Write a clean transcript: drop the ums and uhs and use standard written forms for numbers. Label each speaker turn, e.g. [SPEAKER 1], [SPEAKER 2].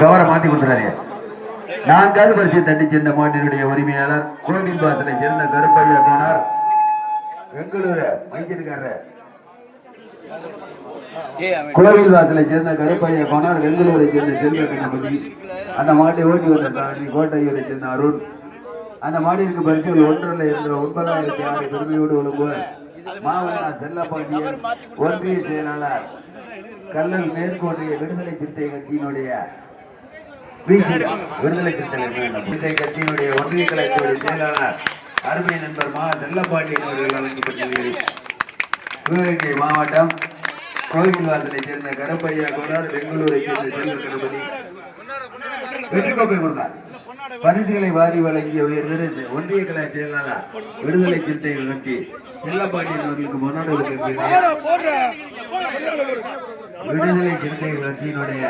[SPEAKER 1] கவரை மாத்தி கொடுத்துறாரு. நான்காவது பரிசை தட்டி சென்ற மாட்டினுடைய உரிமையாளர் கோவில் பாசனை சேர்ந்த கருப்பையா கோனார் பெங்களூரு மைக்கிருக்காரு. கோவில் வாசலை சேர்ந்த கருப்பையா கோனார் பெங்களூரை சேர்ந்த செல்வ கணபதி. அந்த மாட்டை ஓட்டி வந்தார் கோட்டையூரை சேர்ந்த அருண். அந்த மாட்டிற்கு பரிசுகள் 1,2,9,600 பெருமையோடு ஒழுங்குவர் மாவட்ட செல்லப்பாண்டியன் ஒன்றிய செயலாளர் கல்லல் மேற்கோட்டைய விடுதலை சிறுத்தை கட்சியினுடைய விடுதலை சிறுத்தை கட்சியினுடைய ஒன்றிய கலைஞருடைய செயலாளர் அருமை நண்பர் மா செல்லப்பாண்டியன் அவர்கள் வழங்கப்பட்டது. சிவகங்கை மாவட்டம் கோவில் வாசலை சேர்ந்த கருப்பையா கோனார் பெங்களூரை சேர்ந்த செல்வ கணபதி வெற்றிக்கோப்பை கொடுத்தார். பரிசுகளை வாரி வழங்கிய ஒன்றிய கலை செயலாளர் விடுதலை சிறுத்தை கட்சி செல்லப்பாண்டியன் அவர்களுக்கு முன்னாடி விடுதலை சிறுத்தை கட்சியினுடைய